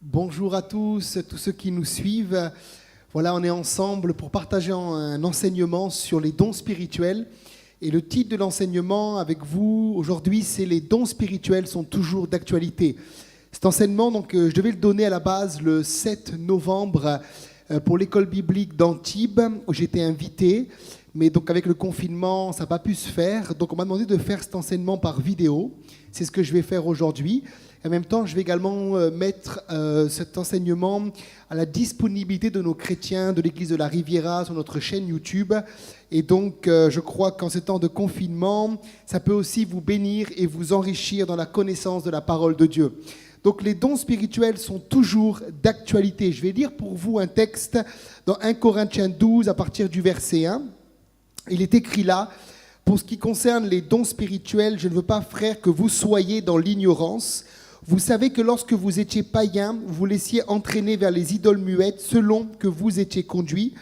Bonjour à tous ceux qui nous suivent. Voilà, on est ensemble pour partager un enseignement sur les dons spirituels. Et le titre de l'enseignement avec vous aujourd'hui, c'est « Les dons spirituels sont toujours d'actualité ». Cet enseignement, je devais le donner à la base le 7 novembre pour l'école biblique d'Antibes, où j'étais invité. Mais donc avec le confinement, ça n'a pas pu se faire. Donc on m'a demandé de faire cet enseignement par vidéo. C'est ce que je vais faire aujourd'hui. En même temps, je vais également mettre cet enseignement à la disponibilité de nos chrétiens de l'Église de la Riviera sur notre chaîne YouTube. Et donc, je crois qu'en ces temps de confinement, ça peut aussi vous bénir et vous enrichir dans la connaissance de la parole de Dieu. Donc, les dons spirituels sont toujours d'actualité. Je vais lire pour vous un texte dans 1 Corinthiens 12 à partir du verset 1. Il est écrit là: « Pour ce qui concerne les dons spirituels, je ne veux pas, frères, que vous soyez dans l'ignorance. Vous savez que lorsque vous étiez païens, vous vous laissiez entraîner vers les idoles muettes selon que vous étiez conduits.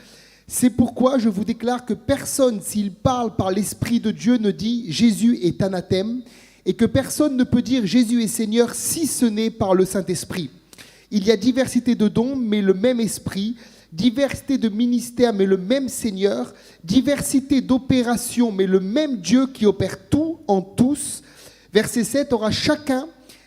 C'est pourquoi je vous déclare que personne, s'il parle par l'Esprit de Dieu, ne dit « Jésus est anathème » et que personne ne peut dire « Jésus est Seigneur » si ce n'est par le Saint-Esprit. Il y a diversité de dons, mais le même Esprit, diversité de ministères, mais le même Seigneur, diversité d'opérations, mais le même Dieu qui opère tout en tous. Verset 7, aura chacun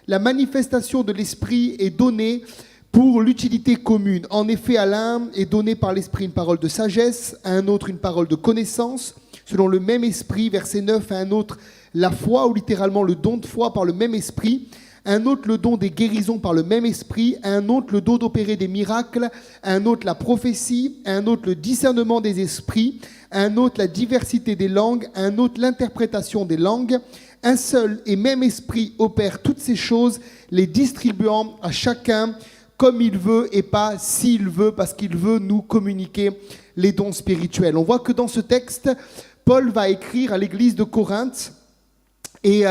la manifestation de l'Esprit est donnée pour l'utilité commune. En effet, à l'un est donné par l'Esprit une parole de sagesse, à un autre une parole de connaissance, selon le même Esprit. Verset 9, à un autre la foi, ou littéralement le don de foi par le même Esprit, à un autre le don des guérisons par le même Esprit, à un autre le don d'opérer des miracles, à un autre la prophétie, à un autre le discernement des esprits, à un autre la diversité des langues, à un autre l'interprétation des langues. Un seul et même Esprit opère toutes ces choses, les distribuant à chacun comme il veut et pas s'il veut, parce qu'il veut nous communiquer les dons spirituels. On voit que dans ce texte, Paul va écrire à l'église de Corinthe et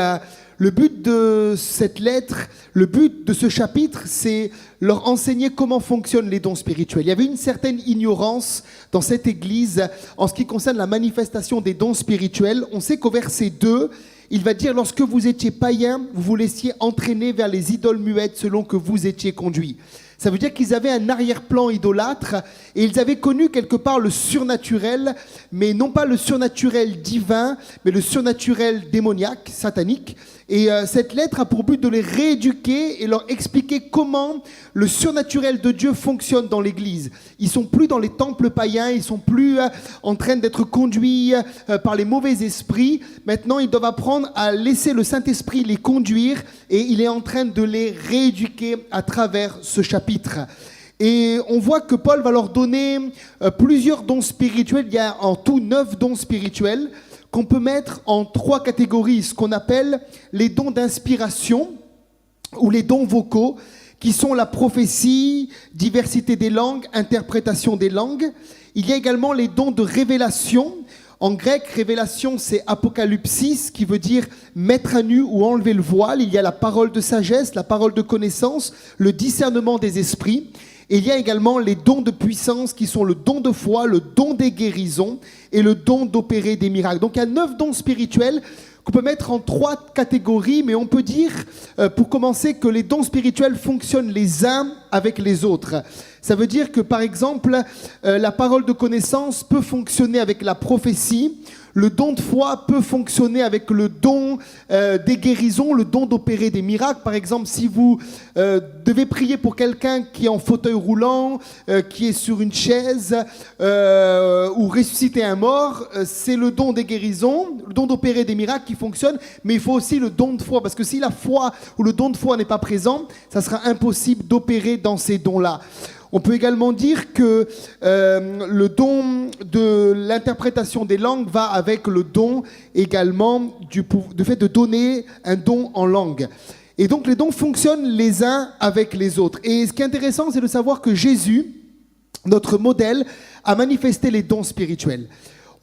le but de cette lettre, le but de ce chapitre, c'est leur enseigner comment fonctionnent les dons spirituels. Il y avait une certaine ignorance dans cette église en ce qui concerne la manifestation des dons spirituels. On sait qu'au verset 2, il va dire « Lorsque vous étiez païens, vous vous laissiez entraîner vers les idoles muettes selon que vous étiez conduits. » Ça veut dire qu'ils avaient un arrière-plan idolâtre et ils avaient connu quelque part le surnaturel, mais non pas le surnaturel divin, mais le surnaturel démoniaque, satanique. Et cette lettre a pour but de les rééduquer et leur expliquer comment le surnaturel de Dieu fonctionne dans l'Église. Ils ne sont plus dans les temples païens, ils ne sont plus en train d'être conduits par les mauvais esprits. Maintenant, ils doivent apprendre à laisser le Saint-Esprit les conduire et il est en train de les rééduquer à travers ce chapitre. Et on voit que Paul va leur donner plusieurs dons spirituels. Il y a en tout 9 dons spirituels qu'on peut mettre en 3 catégories, ce qu'on appelle les dons d'inspiration ou les dons vocaux, qui sont la prophétie, diversité des langues, interprétation des langues. Il y a également les dons de révélation. En grec, révélation, c'est apocalypsis, qui veut dire mettre à nu ou enlever le voile. Il y a la parole de sagesse, la parole de connaissance, le discernement des esprits. Et il y a également les dons de puissance qui sont le don de foi, le don des guérisons et le don d'opérer des miracles. Donc il y a 9 dons spirituels qu'on peut mettre en 3 catégories, mais on peut dire, pour commencer, que les dons spirituels fonctionnent les uns avec les autres. Ça veut dire que, par exemple, la parole de connaissance peut fonctionner avec la prophétie. Le don de foi peut fonctionner avec le don des guérisons, le don d'opérer des miracles. Par exemple, si vous devez prier pour quelqu'un qui est en fauteuil roulant, qui est sur une chaise, ou ressusciter un mort, c'est le don des guérisons, le don d'opérer des miracles qui fonctionne, mais il faut aussi le don de foi, parce que si la foi ou le don de foi n'est pas présent, ça sera impossible d'opérer dans ces dons-là. On peut également dire que le don de l'interprétation des langues va avec le don également du fait de donner un don en langue. Et donc les dons fonctionnent les uns avec les autres. Et ce qui est intéressant, c'est de savoir que Jésus, notre modèle, a manifesté les dons spirituels.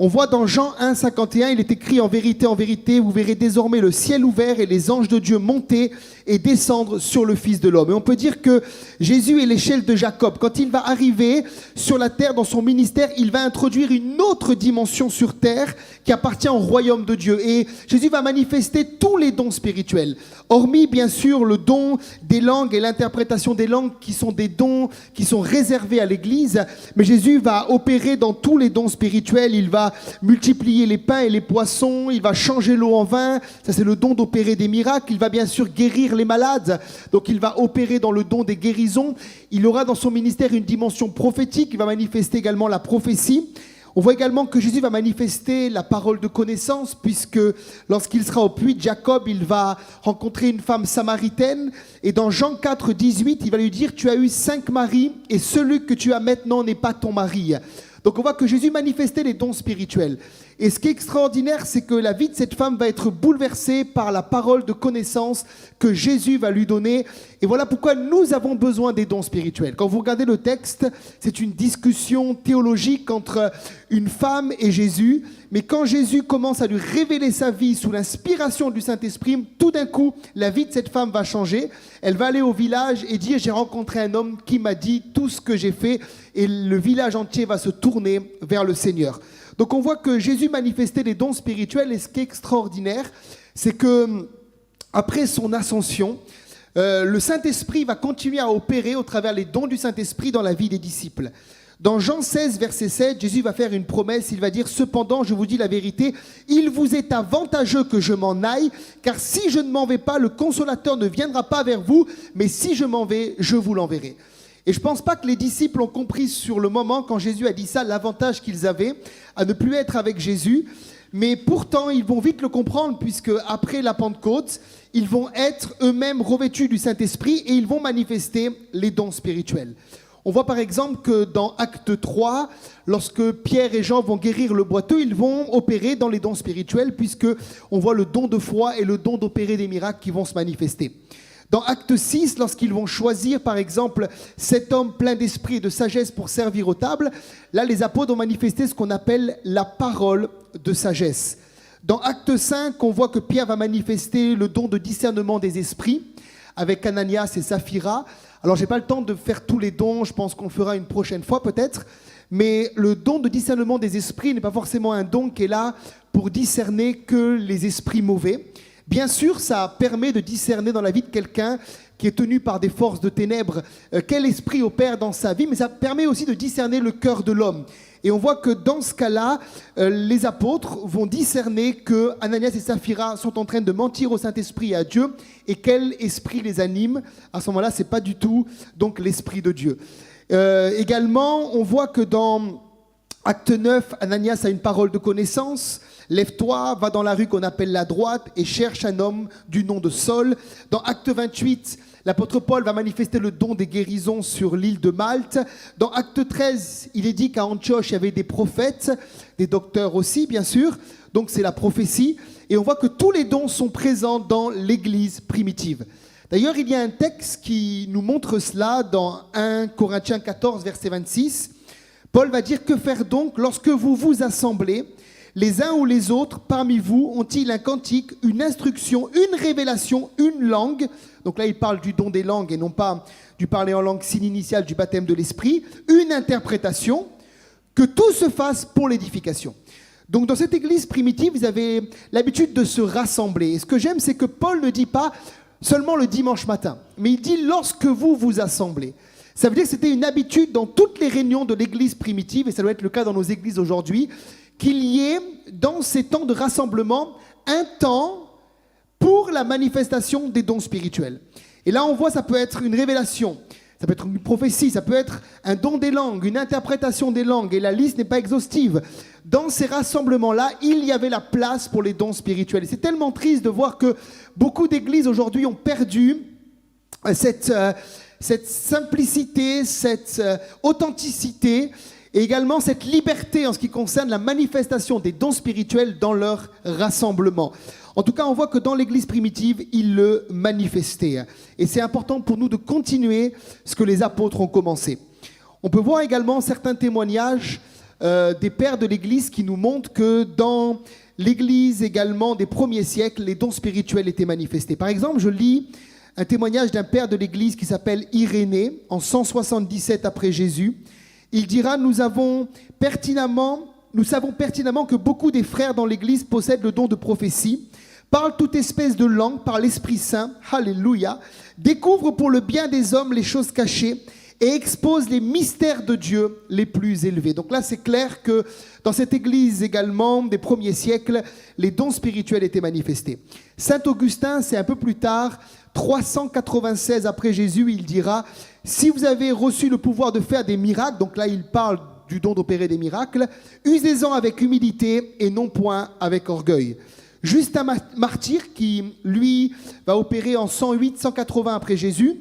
On voit dans Jean 1, 51, il est écrit: en vérité, vous verrez désormais le ciel ouvert et les anges de Dieu monter et descendre sur le Fils de l'homme. Et on peut dire que Jésus est l'échelle de Jacob. Quand il va arriver sur la terre dans son ministère, il va introduire une autre dimension sur terre qui appartient au royaume de Dieu. Et Jésus va manifester tous les dons spirituels, hormis bien sûr le don des langues et l'interprétation des langues qui sont des dons qui sont réservés à l'Église. Mais Jésus va opérer dans tous les dons spirituels. Il va multiplier les pains et les poissons, il va changer l'eau en vin, ça c'est le don d'opérer des miracles. Il va bien sûr guérir les malades, donc il va opérer dans le don des guérisons. Il aura dans son ministère une dimension prophétique, il va manifester également la prophétie. On voit également que Jésus va manifester la parole de connaissance, puisque lorsqu'il sera au puits de Jacob, il va rencontrer une femme samaritaine, et dans Jean 4, 18, il va lui dire: tu as eu 5 maris, et celui que tu as maintenant n'est pas ton mari. Donc on voit que Jésus manifestait les dons spirituels. Et ce qui est extraordinaire, c'est que la vie de cette femme va être bouleversée par la parole de connaissance que Jésus va lui donner. Et voilà pourquoi nous avons besoin des dons spirituels. Quand vous regardez le texte, c'est une discussion théologique entre une femme et Jésus. Mais quand Jésus commence à lui révéler sa vie sous l'inspiration du Saint-Esprit, tout d'un coup, la vie de cette femme va changer. Elle va aller au village et dire: j'ai rencontré un homme qui m'a dit tout ce que j'ai fait. Et le village entier va se tourner vers le Seigneur. Donc on voit que Jésus manifestait les dons spirituels, et ce qui est extraordinaire, c'est que après son ascension, le Saint-Esprit va continuer à opérer au travers les dons du Saint-Esprit dans la vie des disciples. Dans Jean 16, verset 7, Jésus va faire une promesse, il va dire: cependant, je vous dis la vérité, il vous est avantageux que je m'en aille, car si je ne m'en vais pas, le Consolateur ne viendra pas vers vous, mais si je m'en vais, je vous l'enverrai. Et je ne pense pas que les disciples ont compris sur le moment, quand Jésus a dit ça, l'avantage qu'ils avaient à ne plus être avec Jésus. Mais pourtant, ils vont vite le comprendre, puisque après la Pentecôte, ils vont être eux-mêmes revêtus du Saint-Esprit et ils vont manifester les dons spirituels. On voit par exemple que dans Acte 3, lorsque Pierre et Jean vont guérir le boiteux, ils vont opérer dans les dons spirituels, puisqu'on voit le don de foi et le don d'opérer des miracles qui vont se manifester. Dans Acte 6, lorsqu'ils vont choisir, par exemple, cet homme plein d'esprit et de sagesse pour servir aux tables, là, les apôtres ont manifesté ce qu'on appelle la parole de sagesse. Dans Acte 5, on voit que Pierre va manifester le don de discernement des esprits avec Ananias et Saphira. Alors, je n'ai pas le temps de faire tous les dons, je pense qu'on le fera une prochaine fois peut-être, mais le don de discernement des esprits n'est pas forcément un don qui est là pour discerner que les esprits mauvais. Bien sûr, ça permet de discerner dans la vie de quelqu'un qui est tenu par des forces de ténèbres quel esprit opère dans sa vie, mais ça permet aussi de discerner le cœur de l'homme. Et on voit que dans ce cas-là, les apôtres vont discerner que Ananias et Saphira sont en train de mentir au Saint-Esprit et à Dieu, et quel esprit les anime. À ce moment-là, ce n'est pas du tout donc l'Esprit de Dieu. Également, on voit que dans Acte 9, Ananias a une parole de connaissance. Lève-toi, va dans la rue qu'on appelle la droite et cherche un homme du nom de Saul. Dans Acte 28, l'apôtre Paul va manifester le don des guérisons sur l'île de Malte. Dans Acte 13, il est dit qu'à Antioche, il y avait des prophètes, des docteurs aussi, bien sûr. Donc c'est la prophétie. Et on voit que tous les dons sont présents dans l'Église primitive. D'ailleurs, il y a un texte qui nous montre cela dans 1 Corinthiens 14, verset 26. Paul va dire: que faire donc lorsque vous vous assemblez ? Les uns ou les autres parmi vous ont-ils un cantique, une instruction, une révélation, une langue ? Donc là, il parle du don des langues et non pas du parler en langue signe initiale du baptême de l'esprit. Une interprétation, que tout se fasse pour l'édification. Donc dans cette église primitive, vous avez l'habitude de se rassembler. Et ce que j'aime, c'est que Paul ne dit pas seulement le dimanche matin, mais il dit lorsque vous vous assemblez. Ça veut dire que c'était une habitude dans toutes les réunions de l'église primitive, et ça doit être le cas dans nos églises aujourd'hui, qu'il y ait dans ces temps de rassemblement un temps pour la manifestation des dons spirituels. Et là, on voit, ça peut être une révélation, ça peut être une prophétie, ça peut être un don des langues, une interprétation des langues, et la liste n'est pas exhaustive. Dans ces rassemblements-là, il y avait la place pour les dons spirituels. Et c'est tellement triste de voir que beaucoup d'églises aujourd'hui ont perdu cette simplicité, cette authenticité, et également cette liberté en ce qui concerne la manifestation des dons spirituels dans leur rassemblement. En tout cas, on voit que dans l'église primitive, ils le manifestaient. Et c'est important pour nous de continuer ce que les apôtres ont commencé. On peut voir également certains témoignages des pères de l'Église qui nous montrent que dans l'Église également des premiers siècles, les dons spirituels étaient manifestés. Par exemple, je lis un témoignage d'un père de l'Église qui s'appelle Irénée, en 177 après Jésus. Il dira, nous savons pertinemment que beaucoup des frères dans l'Église possèdent le don de prophétie, parlent toute espèce de langue par l'Esprit Saint, alléluia, découvrent pour le bien des hommes les choses cachées et exposent les mystères de Dieu les plus élevés. Donc là, c'est clair que dans cette église également, des premiers siècles, les dons spirituels étaient manifestés. Saint Augustin, c'est un peu plus tard, 396 après Jésus, il dira, si vous avez reçu le pouvoir de faire des miracles, donc là, il parle du don d'opérer des miracles, usez-en avec humilité et non point avec orgueil. Justin Martyr, qui lui va opérer en 108-180 après Jésus,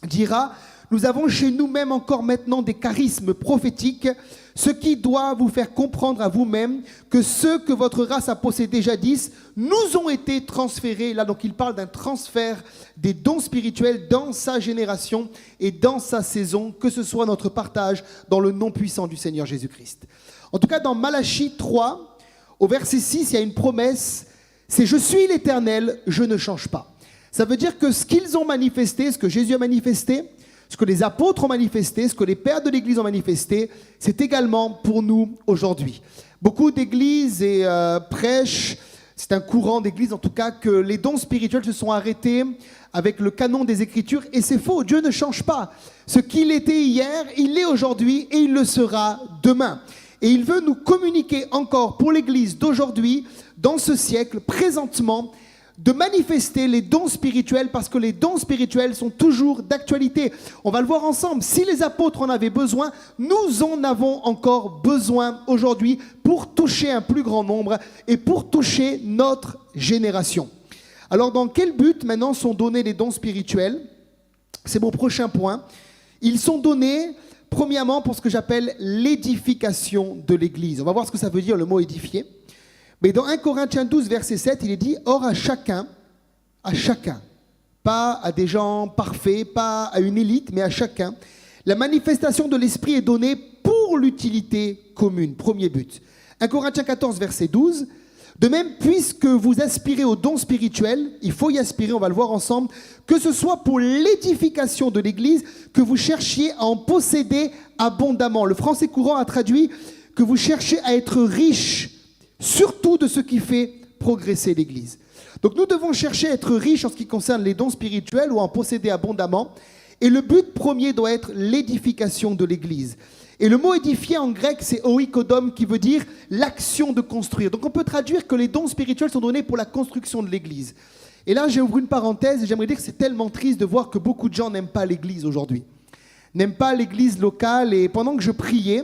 dira, nous avons chez nous-mêmes encore maintenant des charismes prophétiques, ce qui doit vous faire comprendre à vous-même que ceux que votre race a possédés jadis nous ont été transférés. Là, donc, il parle d'un transfert des dons spirituels dans sa génération et dans sa saison, que ce soit notre partage dans le nom puissant du Seigneur Jésus-Christ. En tout cas, dans Malachie 3, au verset 6, il y a une promesse, c'est « Je suis l'Éternel, je ne change pas ». Ça veut dire que ce qu'ils ont manifesté, ce que Jésus a manifesté, ce que les apôtres ont manifesté, ce que les pères de l'Église ont manifesté, c'est également pour nous aujourd'hui. Beaucoup d'églises et prêchent, c'est un courant d'église en tout cas, que les dons spirituels se sont arrêtés avec le canon des Écritures, et c'est faux, Dieu ne change pas. Ce qu'il était hier, il l'est aujourd'hui et il le sera demain. Et il veut nous communiquer encore pour l'Église d'aujourd'hui, dans ce siècle, présentement, de manifester les dons spirituels, parce que les dons spirituels sont toujours d'actualité. On va le voir ensemble. Si les apôtres en avaient besoin, nous en avons encore besoin aujourd'hui pour toucher un plus grand nombre et pour toucher notre génération. Alors, dans quel but maintenant sont donnés les dons spirituels? C'est mon prochain point. Ils sont donnés, premièrement, pour ce que j'appelle l'édification de l'Église. On va voir ce que ça veut dire, le mot édifier. Mais dans 1 Corinthiens 12, verset 7, il est dit « Or à chacun, pas à des gens parfaits, pas à une élite, mais à chacun, la manifestation de l'Esprit est donnée pour l'utilité commune. » Premier but. 1 Corinthiens 14, verset 12, « De même, puisque vous aspirez aux dons spirituels, il faut y aspirer, on va le voir ensemble, que ce soit pour l'édification de l'Église, que vous cherchiez à en posséder abondamment. » Le français courant a traduit « que vous cherchez à être riche, surtout de ce qui fait progresser l'Église. » Donc nous devons chercher à être riches en ce qui concerne les dons spirituels ou en posséder abondamment. Et le but premier doit être l'édification de l'Église. Et le mot édifier en grec, c'est oikodom, qui veut dire l'action de construire. Donc on peut traduire que les dons spirituels sont donnés pour la construction de l'Église. Et là, j'ouvre une parenthèse et j'aimerais dire que c'est tellement triste de voir que beaucoup de gens n'aiment pas l'Église aujourd'hui. N'aiment pas l'Église locale. Et pendant que je priais,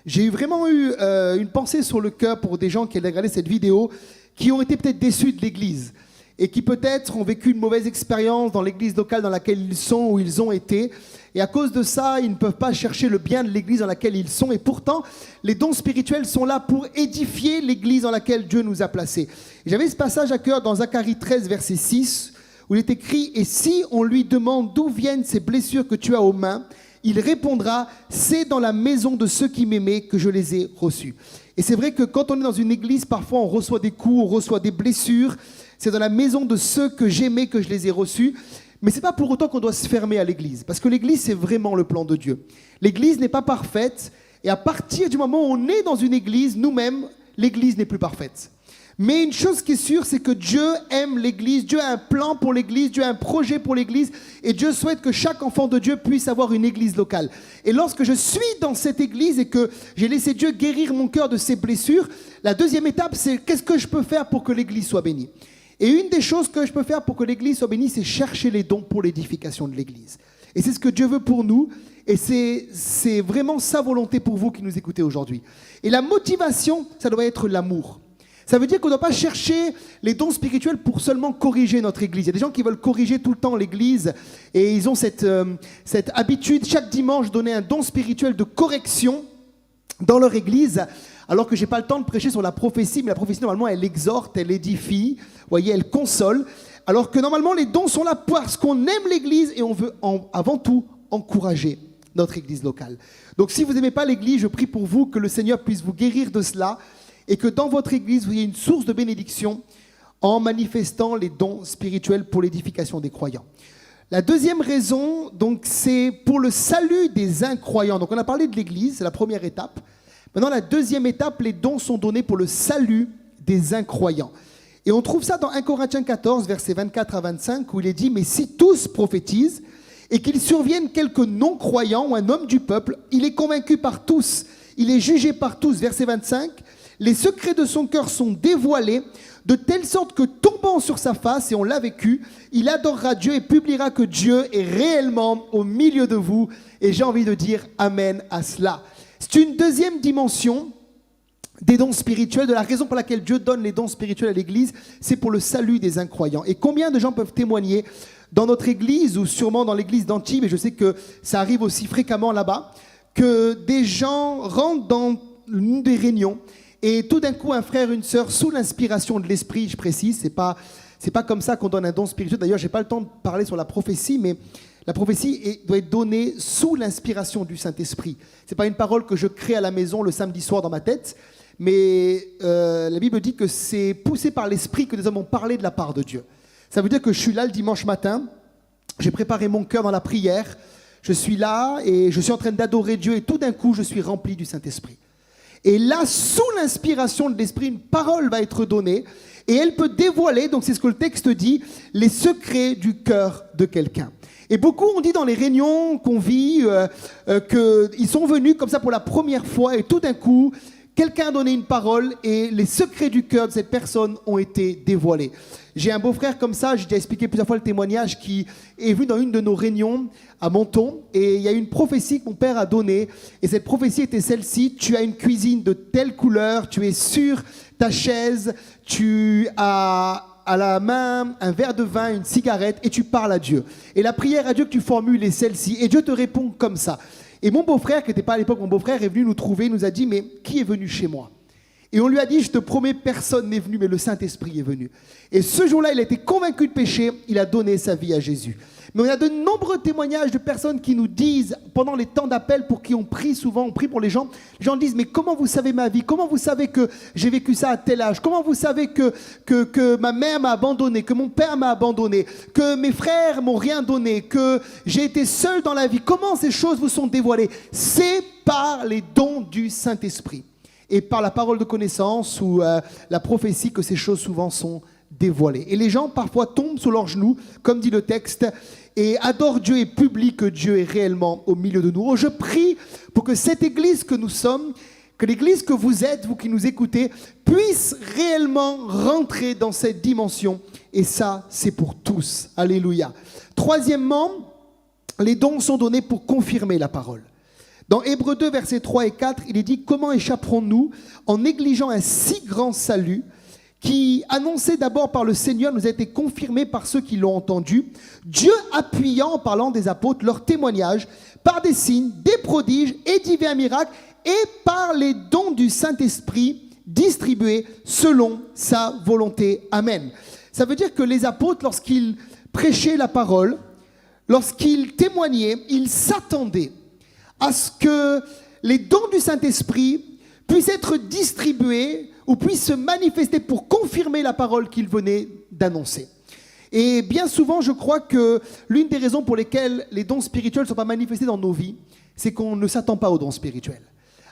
j'ai vraiment eu une pensée sur le cœur pour des gens qui allaient regarder cette vidéo, qui ont été peut-être déçus de l'Église et qui peut-être ont vécu une mauvaise expérience dans l'Église locale dans laquelle ils sont ou ils ont été. Et à cause de ça, ils ne peuvent pas chercher le bien de l'Église dans laquelle ils sont. Et pourtant, les dons spirituels sont là pour édifier l'Église dans laquelle Dieu nous a placés. Et j'avais ce passage à cœur dans Zacharie 13, verset 6, où il est écrit « Et si on lui demande d'où viennent ces blessures que tu as aux mains, il répondra, c'est dans la maison de ceux qui m'aimaient que je les ai reçus. » Et c'est vrai que quand on est dans une église, parfois on reçoit des coups, on reçoit des blessures. C'est dans la maison de ceux que j'aimais que je les ai reçus. Mais ce n'est pas pour autant qu'on doit se fermer à l'église. Parce que l'église, c'est vraiment le plan de Dieu. L'église n'est pas parfaite. Et à partir du moment où on est dans une église, nous-mêmes, l'église n'est plus parfaite. Mais une chose qui est sûre, c'est que Dieu aime l'Église, Dieu a un plan pour l'Église, Dieu a un projet pour l'Église, et Dieu souhaite que chaque enfant de Dieu puisse avoir une Église locale. Et lorsque je suis dans cette Église et que j'ai laissé Dieu guérir mon cœur de ses blessures, la deuxième étape, c'est qu'est-ce que je peux faire pour que l'Église soit bénie? Et une des choses que je peux faire pour que l'Église soit bénie, c'est chercher les dons pour l'édification de l'Église. Et c'est ce que Dieu veut pour nous, et c'est vraiment sa volonté pour vous qui nous écoutez aujourd'hui. Et la motivation, ça doit être l'amour. Ça veut dire qu'on ne doit pas chercher les dons spirituels pour seulement corriger notre Église. Il y a des gens qui veulent corriger tout le temps l'Église et ils ont cette habitude, chaque dimanche, de donner un don spirituel de correction dans leur Église, alors que je n'ai pas le temps de prêcher sur la prophétie, mais la prophétie, normalement, elle exhorte, elle édifie, vous voyez, elle console, alors que normalement, les dons sont là parce qu'on aime l'Église et on veut avant tout encourager notre église locale. Donc si vous n'aimez pas l'église, je prie pour vous que le Seigneur puisse vous guérir de cela et que dans votre église, vous ayez une source de bénédiction en manifestant les dons spirituels pour l'édification des croyants. La deuxième raison, donc, c'est pour le salut des incroyants. Donc on a parlé de l'église, c'est la première étape. Maintenant, la deuxième étape, les dons sont donnés pour le salut des incroyants. Et on trouve ça dans 1 Corinthiens 14, versets 24 à 25, où il est dit « Mais si tous prophétisent, et qu'il survienne quelque non-croyant ou un homme du peuple, il est convaincu par tous, il est jugé par tous. » Verset 25, « Les secrets de son cœur sont dévoilés, de telle sorte que tombant sur sa face, et on l'a vécu, il adorera Dieu et publiera que Dieu est réellement au milieu de vous. » Et j'ai envie de dire Amen à cela. C'est une deuxième dimension des dons spirituels, de la raison pour laquelle Dieu donne les dons spirituels à l'Église, c'est pour le salut des incroyants. Et combien de gens peuvent témoigner dans notre Église ou sûrement dans l'Église d'Antibes, et je sais que ça arrive aussi fréquemment là-bas, que des gens rentrent dans une des réunions et tout d'un coup un frère, une sœur, sous l'inspiration de l'Esprit, je précise, c'est pas comme ça qu'on donne un don spirituel. D'ailleurs, j'ai pas le temps de parler sur la prophétie, mais la prophétie doit être donnée sous l'inspiration du Saint-Esprit. C'est pas une parole que je crée à la maison le samedi soir dans ma tête, mais la Bible dit que c'est poussé par l'Esprit que des hommes ont parlé de la part de Dieu. Ça veut dire que je suis là le dimanche matin, j'ai préparé mon cœur dans la prière, je suis là et je suis en train d'adorer Dieu et tout d'un coup, je suis rempli du Saint-Esprit. Et là, sous l'inspiration de l'Esprit, une parole va être donnée et elle peut dévoiler, donc c'est ce que le texte dit, les secrets du cœur de quelqu'un. Et beaucoup ont dit dans les réunions qu'on vit qu'ils sont venus comme ça pour la première fois et tout d'un coup, quelqu'un a donné une parole et les secrets du cœur de cette personne ont été dévoilés. J'ai un beau-frère comme ça, j'ai déjà expliqué plusieurs fois le témoignage, qui est venu dans une de nos réunions à Menton et il y a une prophétie que mon père a donnée et cette prophétie était celle-ci: tu as une cuisine de telle couleur, tu es sur ta chaise, tu as à la main un verre de vin, une cigarette et tu parles à Dieu. Et la prière à Dieu que tu formules est celle-ci et Dieu te répond comme ça. Et mon beau-frère, qui n'était pas à l'époque mon beau-frère, est venu nous trouver, il nous a dit « Mais qui est venu chez moi ?» Et on lui a dit « Je te promets, personne n'est venu, mais le Saint-Esprit est venu. » Et ce jour-là, il a été convaincu de péché, il a donné sa vie à Jésus. Mais on a de nombreux témoignages de personnes qui nous disent, pendant les temps d'appel pour qui on prie souvent, on prie pour les gens disent « Mais comment vous savez ma vie? Comment vous savez que j'ai vécu ça à tel âge? Comment vous savez que ma mère m'a abandonné, que mon père m'a abandonné, que mes frères m'ont rien donné, que j'ai été seul dans la vie? Comment ces choses vous sont dévoilées? » C'est par les dons du Saint-Esprit et par la parole de connaissance ou la prophétie que ces choses souvent sont dévoilées. Et les gens parfois tombent sur leurs genoux, comme dit le texte, et adorent Dieu et publient que Dieu est réellement au milieu de nous. Oh, je prie pour que cette église que nous sommes, que l'église que vous êtes, vous qui nous écoutez, puisse réellement rentrer dans cette dimension. Et ça, c'est pour tous. Alléluia. Troisièmement, les dons sont donnés pour confirmer la parole. Dans Hébreux 2, versets 3 et 4, il est dit « Comment échapperons-nous en négligeant un si grand salut qui, annoncé d'abord par le Seigneur, nous a été confirmé par ceux qui l'ont entendu, Dieu appuyant, en parlant des apôtres, leur témoignage par des signes, des prodiges et divers miracles et par les dons du Saint-Esprit distribués selon sa volonté. » Amen. Ça veut dire que les apôtres, lorsqu'ils prêchaient la parole, lorsqu'ils témoignaient, ils s'attendaient à ce que les dons du Saint-Esprit puissent être distribués ou puissent se manifester pour confirmer la parole qu'ils venaient d'annoncer. Et bien souvent, je crois que l'une des raisons pour lesquelles les dons spirituels ne sont pas manifestés dans nos vies, c'est qu'on ne s'attend pas aux dons spirituels.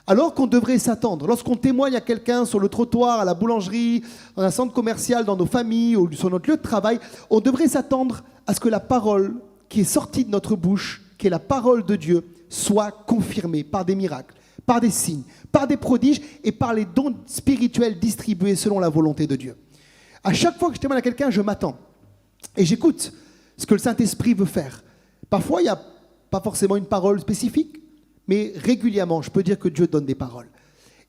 Alors qu'on devrait s'attendre. Lorsqu'on témoigne à quelqu'un sur le trottoir, à la boulangerie, dans un centre commercial, dans nos familles ou sur notre lieu de travail, on devrait s'attendre à ce que la parole qui est sortie de notre bouche, qui est la parole de Dieu, soit confirmée par des miracles, par des signes, par des prodiges et par les dons spirituels distribués selon la volonté de Dieu. À chaque fois que je témoigne à quelqu'un, je m'attends et j'écoute ce que le Saint-Esprit veut faire. Parfois, il n'y a pas forcément une parole spécifique, mais régulièrement, je peux dire que Dieu donne des paroles.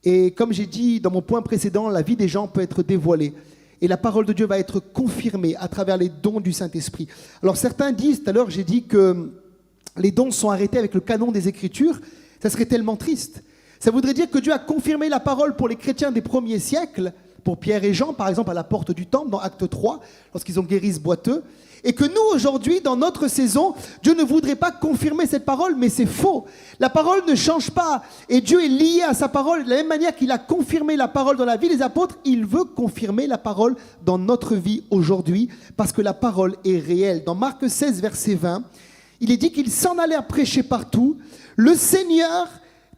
Et comme j'ai dit dans mon point précédent, la vie des gens peut être dévoilée et la parole de Dieu va être confirmée à travers les dons du Saint-Esprit. Alors certains disent, tout à l'heure j'ai dit que les dons sont arrêtés avec le canon des Écritures, ça serait tellement triste. Ça voudrait dire que Dieu a confirmé la parole pour les chrétiens des premiers siècles, pour Pierre et Jean, par exemple, à la porte du temple, dans Acte 3, lorsqu'ils ont guéri ce boiteux. Et que nous, aujourd'hui, dans notre saison, Dieu ne voudrait pas confirmer cette parole, mais c'est faux. La parole ne change pas. Et Dieu est lié à sa parole. De la même manière qu'il a confirmé la parole dans la vie des apôtres, il veut confirmer la parole dans notre vie aujourd'hui, parce que la parole est réelle. Dans Marc 16, verset 20, il est dit qu'ils s'en allèrent prêcher partout. Le Seigneur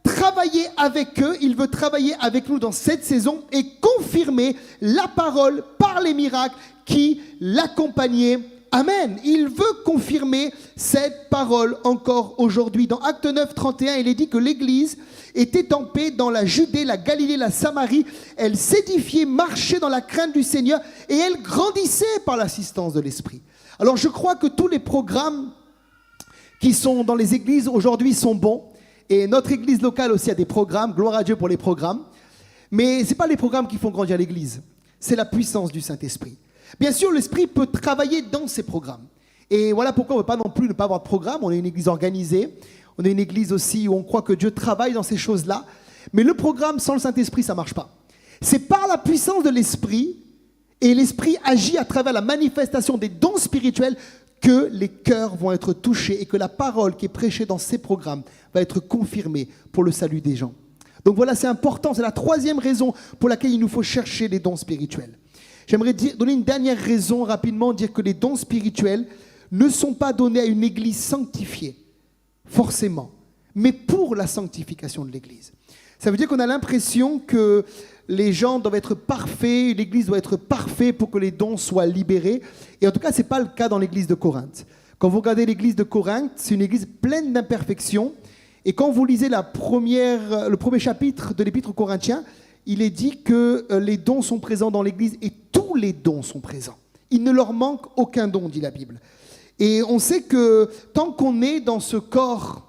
travaillait avec eux, il veut travailler avec nous dans cette saison et confirmer la parole par les miracles qui l'accompagnaient. Amen. Il veut confirmer cette parole encore aujourd'hui. Dans Acte 9, 31, il est dit que l'Église était en paix dans la Judée, la Galilée, la Samarie. Elle s'édifiait, marchait dans la crainte du Seigneur et elle grandissait par l'assistance de l'Esprit. Alors je crois que tous les programmes qui sont dans les églises aujourd'hui sont bons. Et notre église locale aussi a des programmes. Gloire à Dieu pour les programmes. Mais ce n'est pas les programmes qui font grandir l'église. C'est la puissance du Saint-Esprit. Bien sûr, l'Esprit peut travailler dans ces programmes. Et voilà pourquoi on ne veut pas non plus ne pas avoir de programme. On est une église organisée. On est une église aussi où on croit que Dieu travaille dans ces choses-là. Mais le programme sans le Saint-Esprit, ça ne marche pas. C'est par la puissance de l'Esprit, et l'Esprit agit à travers la manifestation des dons spirituels, que les cœurs vont être touchés et que la parole qui est prêchée dans ces programmes va être confirmée pour le salut des gens. Donc voilà, c'est important. C'est la troisième raison pour laquelle il nous faut chercher les dons spirituels. J'aimerais donner une dernière raison rapidement, dire que les dons spirituels ne sont pas donnés à une église sanctifiée, forcément, mais pour la sanctification de l'église. Ça veut dire qu'on a l'impression que les gens doivent être parfaits, l'église doit être parfaite pour que les dons soient libérés. Et en tout cas, ce n'est pas le cas dans l'église de Corinthe. Quand vous regardez l'église de Corinthe, c'est une église pleine d'imperfections. Et quand vous lisez le premier chapitre de l'épître aux Corinthiens, il est dit que les dons sont présents dans l'église et tous les dons sont présents. Il ne leur manque aucun don, dit la Bible. Et on sait que tant qu'on est dans ce corps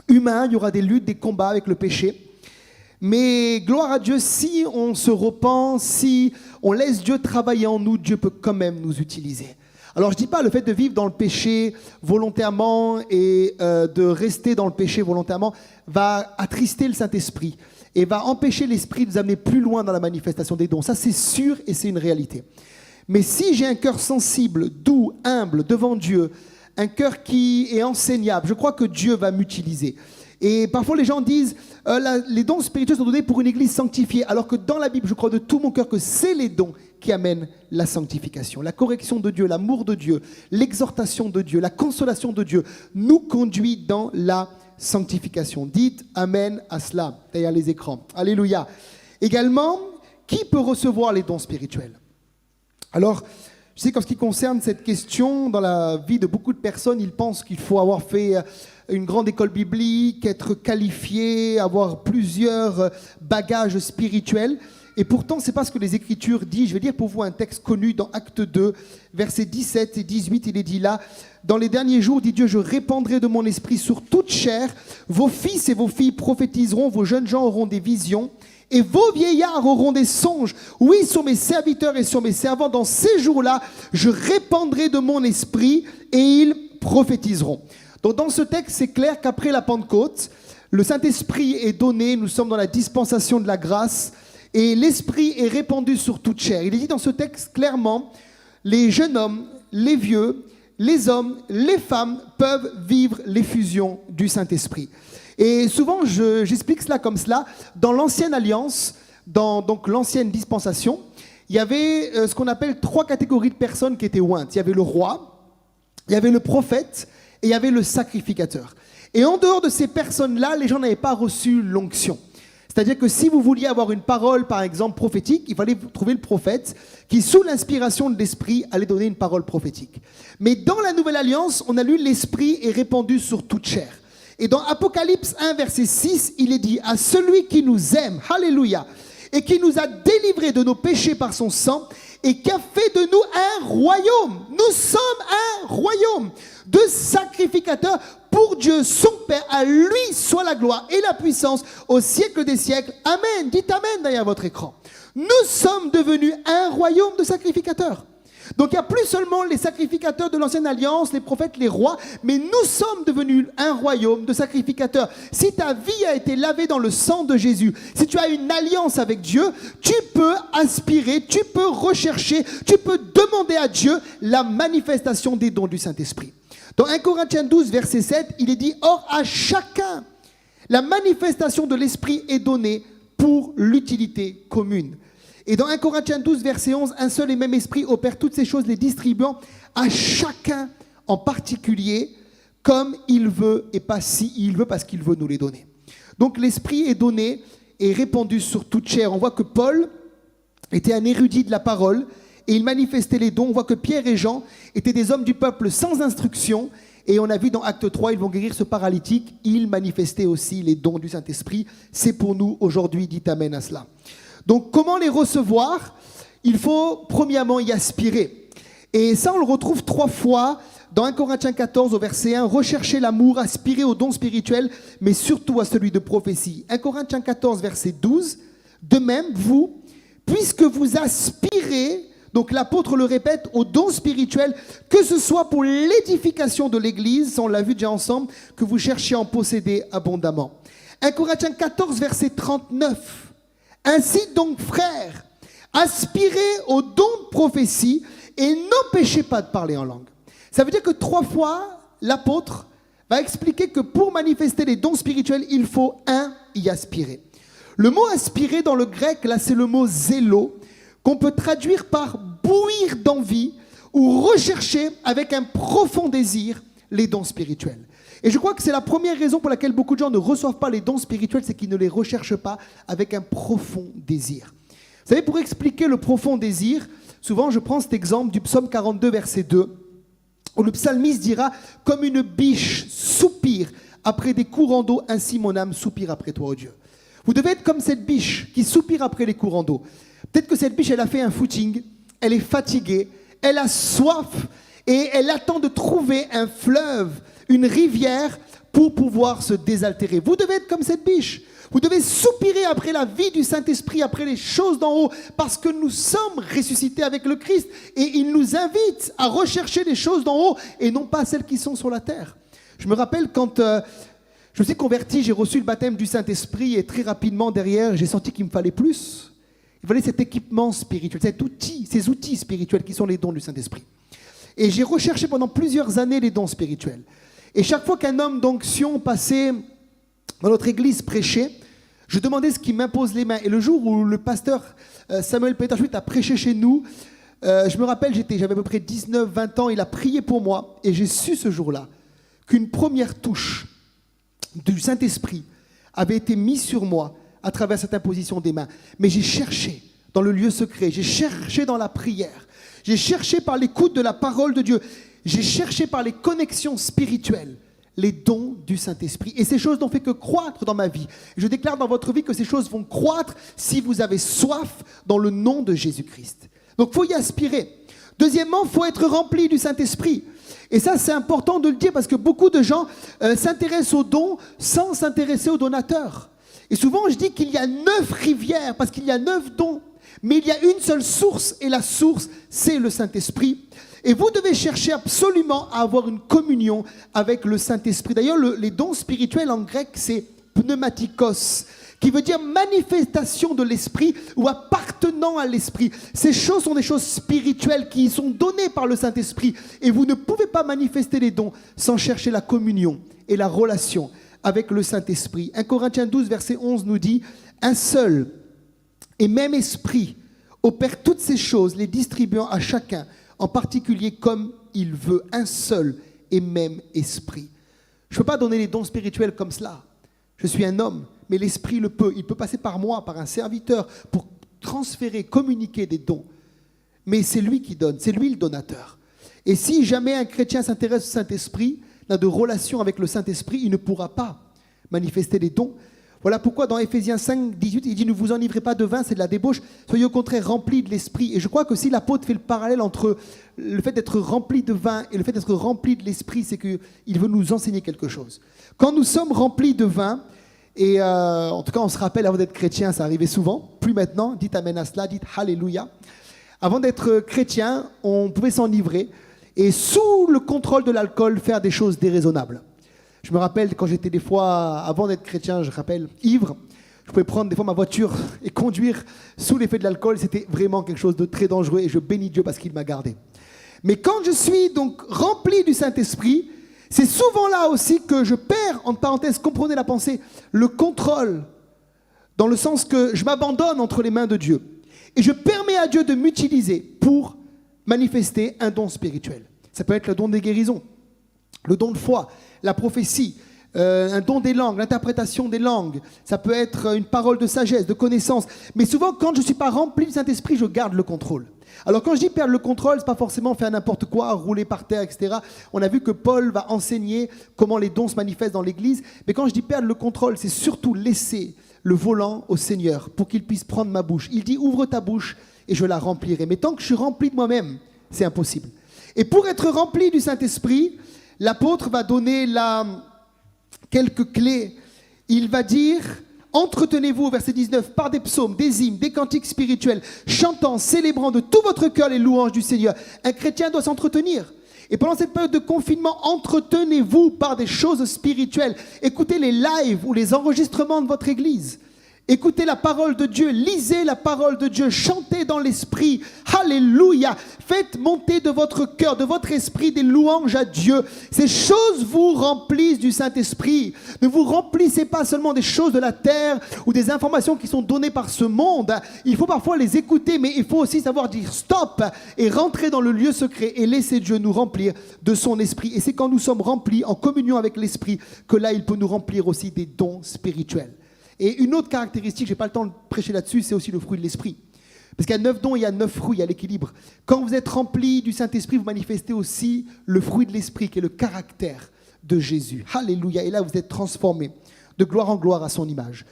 humain, il y aura des luttes, des combats avec le péché. Mais gloire à Dieu, si on se repent, si on laisse Dieu travailler en nous, Dieu peut quand même nous utiliser. Alors je ne dis pas le fait de vivre dans le péché volontairement et de rester dans le péché volontairement va attrister le Saint-Esprit et va empêcher l'Esprit de nous amener plus loin dans la manifestation des dons. Ça c'est sûr et c'est une réalité. Mais si j'ai un cœur sensible, doux, humble devant Dieu, un cœur qui est enseignable, je crois que Dieu va m'utiliser. Et parfois les gens disent les dons spirituels sont donnés pour une église sanctifiée, alors que dans la Bible, je crois de tout mon cœur que c'est les dons qui amènent la sanctification. La correction de Dieu, l'amour de Dieu, l'exhortation de Dieu, la consolation de Dieu nous conduit dans la sanctification. Dites Amen à cela, derrière les écrans. Alléluia. Également, qui peut recevoir les dons spirituels? Alors, je sais qu'en ce qui concerne cette question, dans la vie de beaucoup de personnes, ils pensent qu'il faut avoir fait une grande école biblique, être qualifié, avoir plusieurs bagages spirituels. Et pourtant, ce n'est pas ce que les Écritures disent. Je vais lire pour vous un texte connu dans Acte 2, versets 17 et 18. Il est dit là, « Dans les derniers jours, dit Dieu, je répandrai de mon esprit sur toute chair. Vos fils et vos filles prophétiseront, vos jeunes gens auront des visions. Et vos vieillards auront des songes. Oui, sur mes serviteurs et sur mes servants, dans ces jours-là, je répandrai de mon esprit et ils prophétiseront. » Donc dans ce texte, c'est clair qu'après la Pentecôte, le Saint-Esprit est donné, nous sommes dans la dispensation de la grâce, et l'Esprit est répandu sur toute chair. Il est dit dans ce texte clairement, les jeunes hommes, les vieux, les hommes, les femmes peuvent vivre l'effusion du Saint-Esprit. Et souvent, j'explique cela comme cela. Dans l'ancienne alliance, dans donc l'ancienne dispensation, il y avait ce qu'on appelle 3 catégories de personnes qui étaient ointes. Il y avait le roi, il y avait le prophète et il y avait le sacrificateur. Et en dehors de ces personnes-là, les gens n'avaient pas reçu l'onction. C'est-à-dire que si vous vouliez avoir une parole, par exemple, prophétique, il fallait trouver le prophète qui, sous l'inspiration de l'Esprit, allait donner une parole prophétique. Mais dans la Nouvelle Alliance, on a lu « l'Esprit est répandu sur toute chair ». Et dans Apocalypse 1, verset 6, il est dit « À celui qui nous aime, alléluia, et qui nous a délivrés de nos péchés par son sang, et qui a fait de nous un royaume. » Nous sommes un royaume de sacrificateurs pour Dieu, son Père. À lui soit la gloire et la puissance au siècle des siècles. Amen. Dites Amen derrière votre écran. Nous sommes devenus un royaume de sacrificateurs. Donc il n'y a plus seulement les sacrificateurs de l'ancienne alliance, les prophètes, les rois, mais nous sommes devenus un royaume de sacrificateurs. Si ta vie a été lavée dans le sang de Jésus, si tu as une alliance avec Dieu, tu peux aspirer, tu peux rechercher, tu peux demander à Dieu la manifestation des dons du Saint-Esprit. Dans 1 Corinthiens 12, verset 7, il est dit « Or à chacun, la manifestation de l'Esprit est donnée pour l'utilité commune. » Et dans 1 Corinthiens 12, verset 11, un seul et même esprit opère toutes ces choses, les distribuant à chacun en particulier, comme il veut, et pas si il veut, parce qu'il veut nous les donner. Donc l'esprit est donné et répandu sur toute chair. On voit que Paul était un érudit de la parole, et il manifestait les dons. On voit que Pierre et Jean étaient des hommes du peuple sans instruction, et on a vu dans Acte 3, ils vont guérir ce paralytique, ils manifestaient aussi les dons du Saint-Esprit. C'est pour nous aujourd'hui, dites amen à cela. Donc, comment les recevoir? Il faut premièrement y aspirer. Et ça, on le retrouve 3 fois dans 1 Corinthiens 14 au verset 1. Recherchez l'amour, aspirez aux dons spirituels, mais surtout à celui de prophétie. 1 Corinthiens 14, verset 12. De même, vous, puisque vous aspirez, donc l'apôtre le répète, aux dons spirituels, que ce soit pour l'édification de l'Église, on l'a vu déjà ensemble, que vous cherchez à en posséder abondamment. 1 Corinthiens 14, verset 39. Ainsi donc, frères, aspirez aux dons de prophétie et n'empêchez pas de parler en langue. Ça veut dire que 3 fois, l'apôtre va expliquer que pour manifester les dons spirituels, il faut, y aspirer. Le mot aspirer dans le grec, là, c'est le mot zélo, qu'on peut traduire par bouillir d'envie ou rechercher avec un profond désir les dons spirituels. Et je crois que c'est la première raison pour laquelle beaucoup de gens ne reçoivent pas les dons spirituels, c'est qu'ils ne les recherchent pas avec un profond désir. Vous savez, pour expliquer le profond désir, souvent je prends cet exemple du psaume 42, verset 2, où le psalmiste dira « Comme une biche soupire après des courants d'eau, ainsi mon âme soupire après toi, ô Dieu. » Vous devez être comme cette biche qui soupire après les courants d'eau. Peut-être que cette biche, elle a fait un footing, elle est fatiguée, elle a soif et elle attend de trouver un fleuve, une rivière pour pouvoir se désaltérer. Vous devez être comme cette biche. Vous devez soupirer après la vie du Saint-Esprit, après les choses d'en haut, parce que nous sommes ressuscités avec le Christ et il nous invite à rechercher les choses d'en haut et non pas celles qui sont sur la terre. Je me rappelle quand je me suis converti, j'ai reçu le baptême du Saint-Esprit et très rapidement derrière, j'ai senti qu'il me fallait plus. Il fallait cet équipement spirituel, ces outils spirituels qui sont les dons du Saint-Esprit. Et j'ai recherché pendant plusieurs années les dons spirituels. Et chaque fois qu'un homme d'onction passait dans notre église prêchait, je demandais ce qu'il m'impose les mains. Et le jour où le pasteur Samuel Peterschmidt a prêché chez nous, je me rappelle, j'avais à peu près 19-20 ans, il a prié pour moi. Et j'ai su ce jour-là qu'une première touche du Saint-Esprit avait été mise sur moi à travers cette imposition des mains. Mais j'ai cherché dans le lieu secret, j'ai cherché dans la prière, j'ai cherché par l'écoute de la parole de Dieu, j'ai cherché par les connexions spirituelles les dons du Saint-Esprit. Et ces choses n'ont fait que croître dans ma vie. Je déclare dans votre vie que ces choses vont croître si vous avez soif dans le nom de Jésus-Christ. Donc il faut y aspirer. Deuxièmement, il faut être rempli du Saint-Esprit. Et ça, c'est important de le dire parce que beaucoup de gens s'intéressent aux dons sans s'intéresser aux donateurs. Et souvent, je dis qu'il y a 9 rivières parce qu'il y a 9 dons. Mais il y a une seule source et la source, c'est le Saint-Esprit. Et vous devez chercher absolument à avoir une communion avec le Saint-Esprit. D'ailleurs, les dons spirituels en grec, c'est pneumatikos, qui veut dire manifestation de l'Esprit ou appartenant à l'Esprit. Ces choses sont des choses spirituelles qui sont données par le Saint-Esprit. Et vous ne pouvez pas manifester les dons sans chercher la communion et la relation avec le Saint-Esprit. 1 Corinthiens 12, verset 11 nous dit « Un seul et même Esprit opère toutes ces choses, les distribuant à chacun, en particulier comme il veut, un seul et même esprit. » Je ne peux pas donner les dons spirituels comme cela. Je suis un homme, mais l'esprit le peut. Il peut passer par moi, par un serviteur, pour transférer, communiquer des dons. Mais c'est lui qui donne, c'est lui le donateur. Et si jamais un chrétien s'intéresse au Saint-Esprit, n'a de relation avec le Saint-Esprit, il ne pourra pas manifester les dons. Voilà pourquoi dans Éphésiens 5, 18, il dit « Ne vous enivrez pas de vin, c'est de la débauche, soyez au contraire remplis de l'esprit. » Et je crois que si l'apôtre fait le parallèle entre le fait d'être rempli de vin et le fait d'être rempli de l'esprit, c'est qu'il veut nous enseigner quelque chose. Quand nous sommes remplis de vin, et en tout cas on se rappelle avant d'être chrétien, ça arrivait souvent, plus maintenant, dites amen à cela, dites alléluia. avant d'être chrétien, on pouvait s'enivrer et sous le contrôle de l'alcool, faire des choses déraisonnables. Je me rappelle quand j'étais des fois, avant d'être chrétien, ivre, je pouvais prendre des fois ma voiture et conduire sous l'effet de l'alcool. C'était vraiment quelque chose de très dangereux et je bénis Dieu parce qu'il m'a gardé. Mais quand je suis donc rempli du Saint-Esprit, c'est souvent là aussi que je perds, entre parenthèses, comprenez la pensée, le contrôle, dans le sens que je m'abandonne entre les mains de Dieu. Et je permets à Dieu de m'utiliser pour manifester un don spirituel. Ça peut être le don des guérisons, le don de foi, la prophétie, un don des langues, l'interprétation des langues. Ça peut être une parole de sagesse, de connaissance. Mais souvent, quand je ne suis pas rempli du Saint-Esprit, je garde le contrôle. Alors quand je dis perdre le contrôle, ce n'est pas forcément faire n'importe quoi, rouler par terre, etc. On a vu que Paul va enseigner comment les dons se manifestent dans l'Église. Mais quand je dis perdre le contrôle, c'est surtout laisser le volant au Seigneur pour qu'il puisse prendre ma bouche. Il dit ouvre ta bouche et je la remplirai. Mais tant que je suis rempli de moi-même, c'est impossible. Et pour être rempli du Saint-Esprit, l'apôtre va donner quelques clés. Il va dire, entretenez-vous, au verset 19, par des psaumes, des hymnes, des cantiques spirituels, chantant, célébrant de tout votre cœur les louanges du Seigneur. Un chrétien doit s'entretenir. Et pendant cette période de confinement, entretenez-vous par des choses spirituelles. Écoutez les lives ou les enregistrements de votre église. Écoutez la parole de Dieu, lisez la parole de Dieu, chantez dans l'esprit, alléluia, faites monter de votre cœur, de votre esprit des louanges à Dieu. Ces choses vous remplissent du Saint-Esprit. Ne vous remplissez pas seulement des choses de la terre ou des informations qui sont données par ce monde. Il faut parfois les écouter, mais il faut aussi savoir dire stop et rentrer dans le lieu secret et laisser Dieu nous remplir de son esprit. Et c'est quand nous sommes remplis en communion avec l'esprit que là, il peut nous remplir aussi des dons spirituels. Et une autre caractéristique, je n'ai pas le temps de prêcher là-dessus, c'est aussi le fruit de l'esprit. Parce qu'il y a 9 dons, il y a 9 fruits, il y a l'équilibre. Quand vous êtes rempli du Saint-Esprit, vous manifestez aussi le fruit de l'esprit, qui est le caractère de Jésus. Alléluia. Et là, vous êtes transformés de gloire en gloire à son image.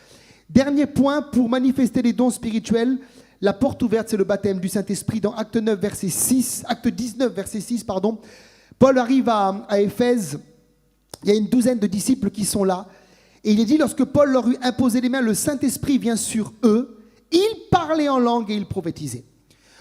Dernier point, pour manifester les dons spirituels, la porte ouverte, c'est le baptême du Saint-Esprit. Dans Acte 19, verset 6, Paul arrive à Éphèse. Il y a une douzaine de disciples qui sont là. Et il est dit, lorsque Paul leur eut imposé les mains, le Saint-Esprit vient sur eux. Ils parlaient en langue et ils prophétisaient.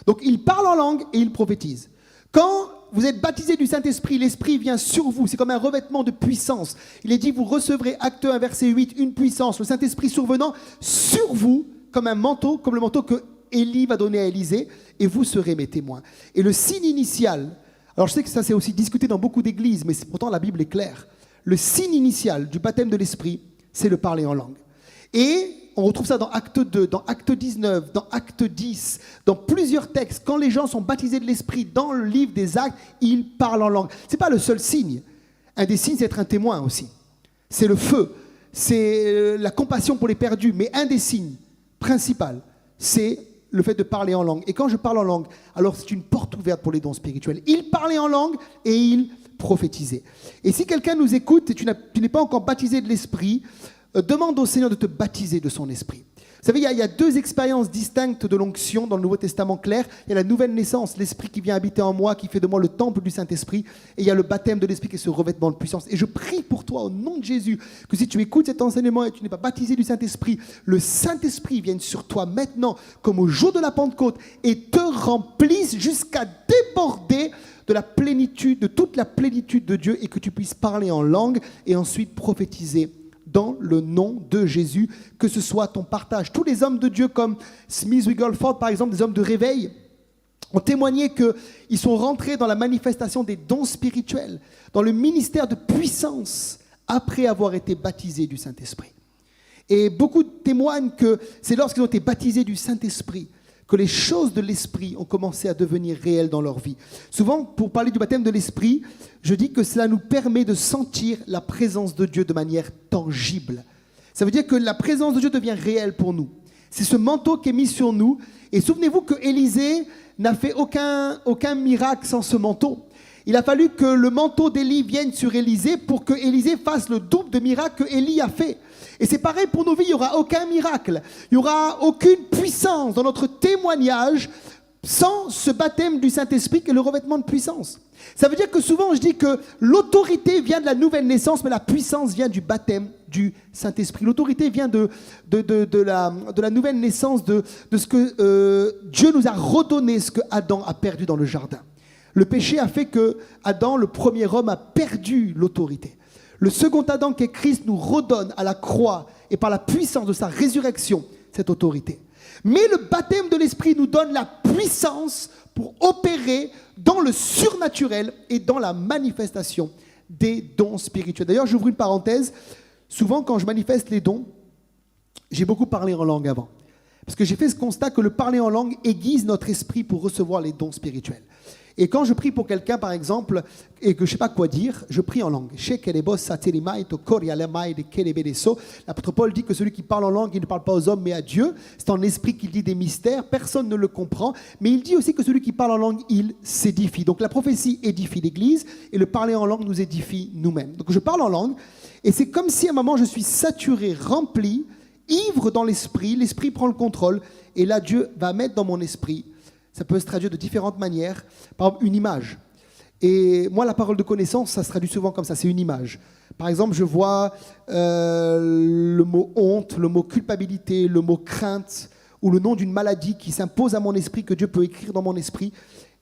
Donc, ils parlent en langue et ils prophétisent. Quand vous êtes baptisé du Saint-Esprit, l'Esprit vient sur vous. C'est comme un revêtement de puissance. Il est dit, vous recevrez, Acte 1, verset 8, une puissance. Le Saint-Esprit survenant sur vous comme un manteau, comme le manteau que Élie va donner à Élisée. Et vous serez mes témoins. Et le signe initial, alors je sais que ça c'est aussi discuté dans beaucoup d'églises, mais pourtant la Bible est claire. Le signe initial du baptême de l'Esprit, c'est le parler en langue. Et on retrouve ça dans Acte 2, dans Acte 19, dans Acte 10, dans plusieurs textes. Quand les gens sont baptisés de l'Esprit dans le livre des Actes, ils parlent en langue. Ce n'est pas le seul signe. Un des signes, c'est être un témoin aussi. C'est le feu, c'est la compassion pour les perdus. Mais un des signes principaux, c'est le fait de parler en langue. Et quand je parle en langue, alors c'est une porte ouverte pour les dons spirituels. Ils parlaient en langue et ils prophétiser. Et si quelqu'un nous écoute et tu n'es pas encore baptisé de l'Esprit, demande au Seigneur de te baptiser de son Esprit. Vous savez, il y a 2 expériences distinctes de l'onction dans le Nouveau Testament clair. Il y a la nouvelle naissance, l'Esprit qui vient habiter en moi, qui fait de moi le temple du Saint-Esprit. Et il y a le baptême de l'Esprit qui est ce revêtement de puissance. Et je prie pour toi, au nom de Jésus, que si tu écoutes cet enseignement et tu n'es pas baptisé du Saint-Esprit, le Saint-Esprit vienne sur toi maintenant, comme au jour de la Pentecôte, et te remplisse jusqu'à déborder de la plénitude, de toute la plénitude de Dieu, et que tu puisses parler en langue et ensuite prophétiser dans le nom de Jésus, que ce soit ton partage. Tous les hommes de Dieu comme Smith Wigglesworth, par exemple, des hommes de réveil, ont témoigné qu'ils sont rentrés dans la manifestation des dons spirituels, dans le ministère de puissance, après avoir été baptisés du Saint-Esprit. Et beaucoup témoignent que c'est lorsqu'ils ont été baptisés du Saint-Esprit que les choses de l'Esprit ont commencé à devenir réelles dans leur vie. Souvent, pour parler du baptême de l'Esprit, je dis que cela nous permet de sentir la présence de Dieu de manière tangible. Ça veut dire que la présence de Dieu devient réelle pour nous. C'est ce manteau qui est mis sur nous. Et souvenez-vous que Élisée n'a fait aucun miracle sans ce manteau. Il a fallu que le manteau d'Élie vienne sur Élisée pour que Élisée fasse le double de miracles que Élie a fait. Et c'est pareil pour nos vies, il n'y aura aucun miracle, il n'y aura aucune puissance dans notre témoignage sans ce baptême du Saint-Esprit qui est le revêtement de puissance. Ça veut dire que souvent je dis que l'autorité vient de la nouvelle naissance, mais la puissance vient du baptême du Saint-Esprit. L'autorité vient de la nouvelle naissance, de ce que Dieu nous a redonné, ce que Adam a perdu dans le jardin. Le péché a fait que Adam, le premier homme, a perdu l'autorité. Le second Adam, qui est Christ, nous redonne à la croix et par la puissance de sa résurrection cette autorité. Mais le baptême de l'Esprit nous donne la puissance pour opérer dans le surnaturel et dans la manifestation des dons spirituels. D'ailleurs, j'ouvre une parenthèse. Souvent, quand je manifeste les dons, j'ai beaucoup parlé en langue avant. Parce que j'ai fait ce constat que le parler en langue aiguise notre esprit pour recevoir les dons spirituels. Et quand je prie pour quelqu'un, par exemple, et que je ne sais pas quoi dire, je prie en langue. L'apôtre Paul dit que celui qui parle en langue, il ne parle pas aux hommes, mais à Dieu. C'est en esprit qu'il dit des mystères, personne ne le comprend. Mais il dit aussi que celui qui parle en langue, il s'édifie. Donc la prophétie édifie l'Église, et le parler en langue nous édifie nous-mêmes. Donc je parle en langue, et c'est comme si à un moment je suis saturé, rempli, ivre dans l'esprit prend le contrôle, et là Dieu va mettre dans mon esprit. Ça peut se traduire de différentes manières. Par exemple, une image. Et moi, la parole de connaissance, ça se traduit souvent comme ça, c'est une image. Par exemple, je vois le mot honte, le mot culpabilité, le mot crainte, ou le nom d'une maladie qui s'impose à mon esprit, que Dieu peut écrire dans mon esprit,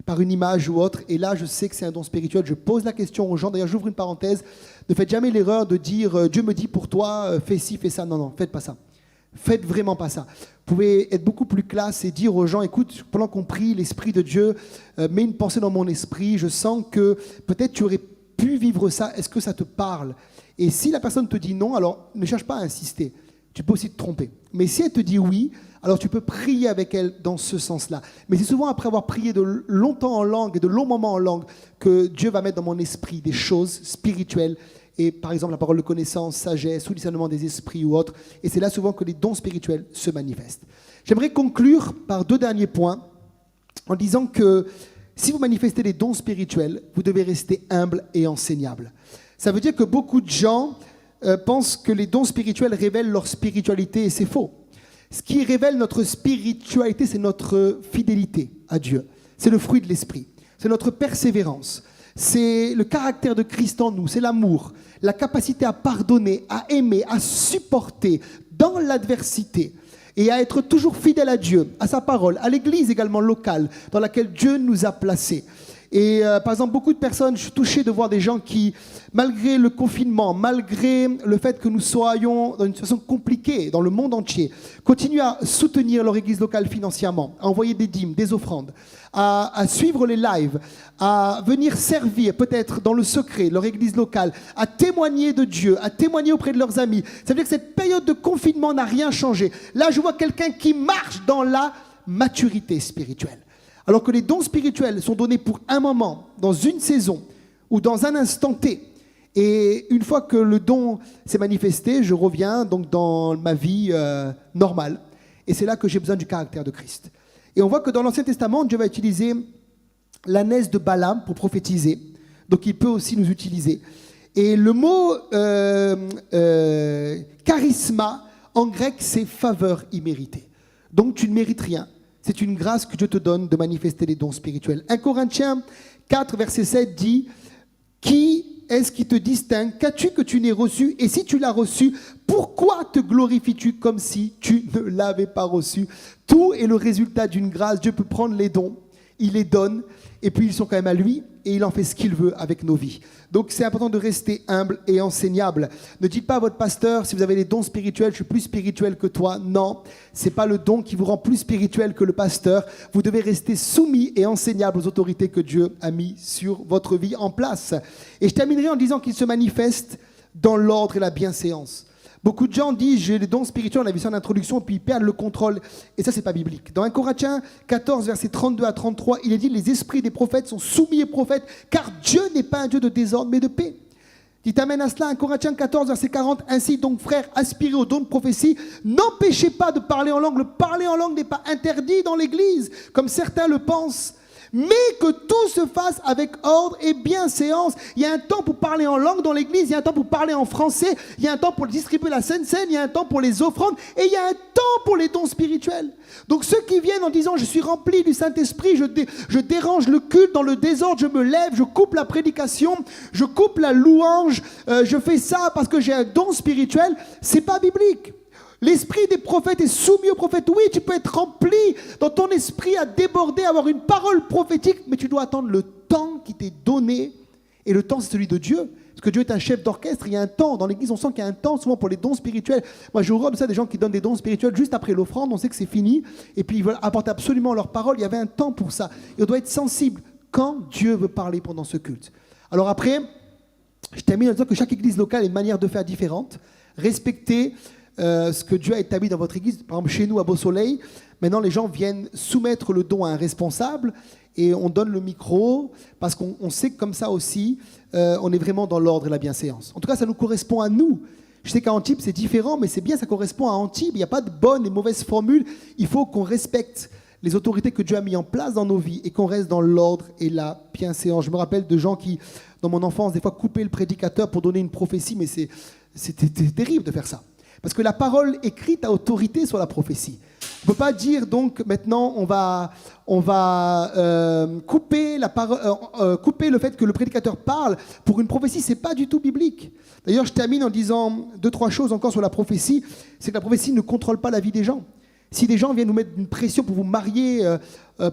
par une image ou autre. Et là, je sais que c'est un don spirituel. Je pose la question aux gens. D'ailleurs, j'ouvre une parenthèse. Ne faites jamais l'erreur de dire « Dieu me dit pour toi, fais ci, fais ça ». Non, non, faites pas ça. Faites vraiment pas ça. Vous pouvez être beaucoup plus classe et dire aux gens, écoute, pendant qu'on prie, l'Esprit de Dieu met une pensée dans mon esprit, je sens que peut-être tu aurais pu vivre ça, est-ce que ça te parle? Et si la personne te dit non, alors ne cherche pas à insister, tu peux aussi te tromper. Mais si elle te dit oui, alors tu peux prier avec elle dans ce sens-là. Mais c'est souvent après avoir prié de longtemps en langue et de longs moments en langue que Dieu va mettre dans mon esprit des choses spirituelles. Et par exemple, la parole de connaissance, sagesse ou discernement des esprits ou autre. Et c'est là souvent que les dons spirituels se manifestent. J'aimerais conclure par 2 derniers points en disant que si vous manifestez les dons spirituels, vous devez rester humble et enseignable. Ça veut dire que beaucoup de gens pensent que les dons spirituels révèlent leur spiritualité et c'est faux. Ce qui révèle notre spiritualité, c'est notre fidélité à Dieu. C'est le fruit de l'esprit. C'est notre persévérance. C'est le caractère de Christ en nous, c'est l'amour, la capacité à pardonner, à aimer, à supporter dans l'adversité et à être toujours fidèle à Dieu, à sa parole, à l'église également locale dans laquelle Dieu nous a placés. Et par exemple, beaucoup de personnes, je suis touché de voir des gens qui, malgré le confinement, malgré le fait que nous soyons dans une situation compliquée dans le monde entier, continuent à soutenir leur église locale financièrement, à envoyer des dîmes, des offrandes, à suivre les lives, à venir servir peut-être dans le secret leur église locale, à témoigner de Dieu, à témoigner auprès de leurs amis. Ça veut dire que cette période de confinement n'a rien changé. Là, je vois quelqu'un qui marche dans la maturité spirituelle. Alors que les dons spirituels sont donnés pour un moment, dans une saison ou dans un instant T. Et une fois que le don s'est manifesté, je reviens donc dans ma vie normale. Et c'est là que j'ai besoin du caractère de Christ. Et on voit que dans l'Ancien Testament, Dieu va utiliser l'ânesse de Balaam pour prophétiser. Donc il peut aussi nous utiliser. Et le mot charisma, en grec, c'est faveur imméritée. Donc tu ne mérites rien. C'est une grâce que Dieu te donne de manifester les dons spirituels. 1 Corinthiens 4, verset 7 dit « Qui est-ce qui te distingue? Qu'as-tu que tu n'aies reçu? Et si tu l'as reçu, pourquoi te glorifies-tu comme si tu ne l'avais pas reçu ?» Tout est le résultat d'une grâce. Dieu peut prendre les dons, il les donne, et puis ils sont quand même à lui, et il en fait ce qu'il veut avec nos vies. Donc c'est important de rester humble et enseignable. Ne dites pas à votre pasteur, si vous avez des dons spirituels, je suis plus spirituel que toi. Non, ce n'est pas le don qui vous rend plus spirituel que le pasteur. Vous devez rester soumis et enseignable aux autorités que Dieu a mis sur votre vie en place. Et je terminerai en disant qu'ils se manifestent dans l'ordre et la bienséance. Beaucoup de gens disent, j'ai les dons spirituels, on a vu ça en introduction, puis ils perdent le contrôle. Et ça, c'est pas biblique. Dans 1 Corinthiens 14, versets 32 à 33, il est dit, les esprits des prophètes sont soumis aux prophètes, car Dieu n'est pas un Dieu de désordre, mais de paix. Dites amen à cela, 1 Corinthiens 14, verset 40, ainsi donc, frères, aspirez au don de prophétie, n'empêchez pas de parler en langue. Le parler en langue n'est pas interdit dans l'Église, comme certains le pensent. Mais que tout se fasse avec ordre et bienséance. Il y a un temps pour parler en langue dans l'église, il y a un temps pour parler en français, il y a un temps pour distribuer la Sainte Seine, il y a un temps pour les offrandes et il y a un temps pour les dons spirituels. Donc ceux qui viennent en disant je suis rempli du Saint-Esprit, je dérange le culte dans le désordre, je me lève, je coupe la prédication, je coupe la louange, je fais ça parce que j'ai un don spirituel, c'est pas biblique. L'esprit des prophètes est soumis aux prophètes. Oui, tu peux être rempli dans ton esprit à déborder, à avoir une parole prophétique, mais tu dois attendre le temps qui t'est donné. Et le temps, c'est celui de Dieu. Parce que Dieu est un chef d'orchestre, il y a un temps. Dans l'église, on sent qu'il y a un temps, souvent pour les dons spirituels. Moi, j'ai horreur de ça, des gens qui donnent des dons spirituels juste après l'offrande, on sait que c'est fini. Et puis, ils veulent apporter absolument leur parole. Il y avait un temps pour ça. Et on doit être sensible quand Dieu veut parler pendant ce culte. Alors après, je termine en disant que chaque église locale a une manière de faire différente. Respectez ce que Dieu a établi dans votre église. Par exemple, chez nous, à Beau Soleil, maintenant, les gens viennent soumettre le don à un responsable et on donne le micro parce qu'on sait que comme ça aussi, on est vraiment dans l'ordre et la bienséance. En tout cas, ça nous correspond à nous. Je sais qu'à Antibes, c'est différent, mais c'est bien, ça correspond à Antibes. Il n'y a pas de bonne et mauvaise formule. Il faut qu'on respecte les autorités que Dieu a mis en place dans nos vies et qu'on reste dans l'ordre et la bienséance. Je me rappelle de gens qui, dans mon enfance, des fois coupaient le prédicateur pour donner une prophétie, mais c'était terrible de faire ça. Parce que la parole écrite a autorité sur la prophétie. On ne peut pas dire donc maintenant on va couper le fait que le prédicateur parle pour une prophétie. C'est pas du tout biblique. D'ailleurs, je termine en disant 2-3 choses encore sur la prophétie. C'est que la prophétie ne contrôle pas la vie des gens. Si des gens viennent nous mettre une pression pour vous marier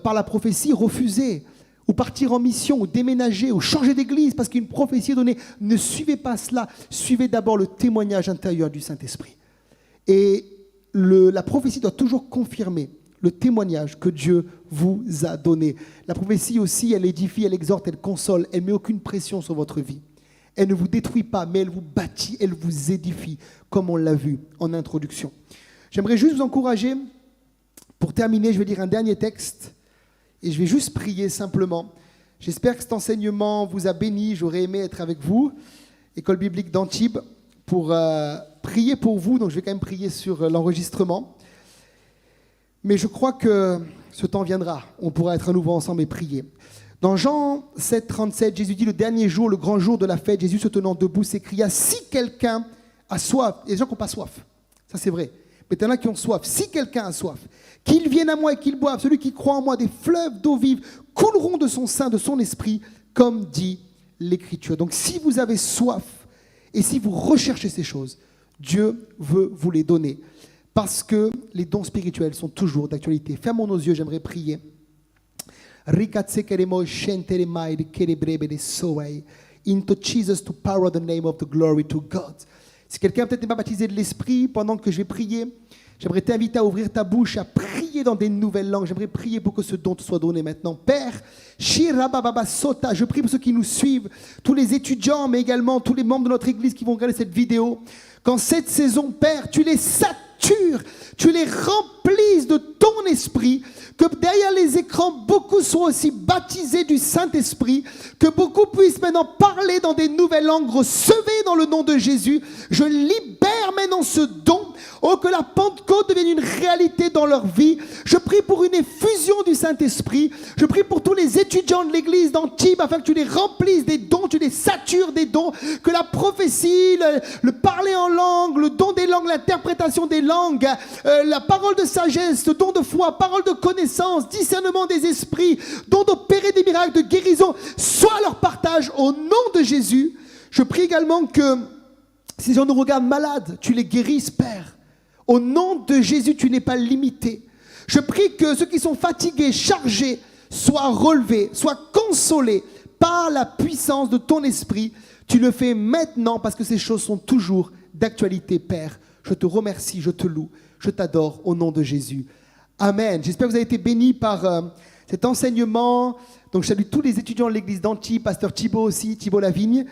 par la prophétie, refusez. Ou partir en mission, ou déménager, ou changer d'église parce qu'une prophétie est donnée. Ne suivez pas cela. Suivez d'abord le témoignage intérieur du Saint-Esprit. Et la prophétie doit toujours confirmer le témoignage que Dieu vous a donné. La prophétie aussi, elle édifie, elle exhorte, elle console, elle ne met aucune pression sur votre vie. Elle ne vous détruit pas, mais elle vous bâtit, elle vous édifie, comme on l'a vu en introduction. J'aimerais juste vous encourager, pour terminer, je vais lire un dernier texte. Et je vais juste prier simplement. J'espère que cet enseignement vous a béni. J'aurais aimé être avec vous, École biblique d'Antibes, pour prier pour vous. Donc je vais quand même prier sur l'enregistrement. Mais je crois que ce temps viendra. On pourra être à nouveau ensemble et prier. Dans Jean 7, 37, Jésus dit, le dernier jour, le grand jour de la fête, Jésus se tenant debout s'écria, si quelqu'un a soif, il y a des gens qui n'ont pas soif. Ça c'est vrai. Mais il y en a qui ont soif. Si quelqu'un a soif, qu'il vienne à moi et qu'il boive. Celui qui croit en moi, des fleuves d'eau vive couleront de son sein, de son esprit, comme dit l'Écriture. Donc si vous avez soif et si vous recherchez ces choses, Dieu veut vous les donner. Parce que les dons spirituels sont toujours d'actualité. Fermons nos yeux, j'aimerais prier. Into Jesus to power the name of the glory to God. Si quelqu'un peut-être n'est pas baptisé de l'Esprit, pendant que je vais prier, j'aimerais t'inviter à ouvrir ta bouche, à prier dans des nouvelles langues. J'aimerais prier pour que ce don te soit donné maintenant. Père, je prie pour ceux qui nous suivent, tous les étudiants, mais également tous les membres de notre Église qui vont regarder cette vidéo. Qu'en cette saison, Père, tu les satures, tu les remplisses de ton esprit, que derrière les écrans, beaucoup soient aussi baptisés du Saint-Esprit, que beaucoup puissent maintenant parler dans des nouvelles langues, recevez dans le nom de Jésus. Je libère maintenant ce don. Oh, que la Pentecôte devienne une réalité dans leur vie. Je prie pour une effusion du Saint-Esprit. Je prie pour tous les étudiants de l'église d'Antibes afin que tu les remplisses des dons, tu les satures des dons, que la prophétie, le parler en langue, le don des langues, l'interprétation des langues, la parole de sagesse, le don de foi, parole de connaissance, discernement des esprits, don d'opérer des miracles, de guérison, soit leur partage au nom de Jésus. Je prie également que si les gens nous regardent malades, tu les guérisses, Père. Au nom de Jésus, tu n'es pas limité. Je prie que ceux qui sont fatigués, chargés, soient relevés, soient consolés par la puissance de ton esprit. Tu le fais maintenant parce que ces choses sont toujours d'actualité, Père. Je te remercie, je te loue, je t'adore au nom de Jésus. Amen. J'espère que vous avez été bénis par cet enseignement. Donc je salue tous les étudiants de l'église d'Antibes, pasteur Thibaut aussi, Thibaut Lavigne,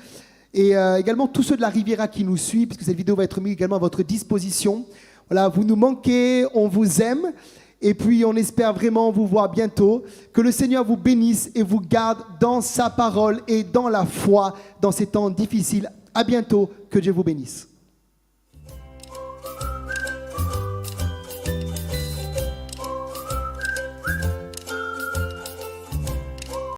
et également tous ceux de la Riviera qui nous suivent, puisque cette vidéo va être mise également à votre disposition. Voilà, vous nous manquez, on vous aime, et puis on espère vraiment vous voir bientôt. Que le Seigneur vous bénisse et vous garde dans sa parole et dans la foi dans ces temps difficiles. À bientôt, que Dieu vous bénisse.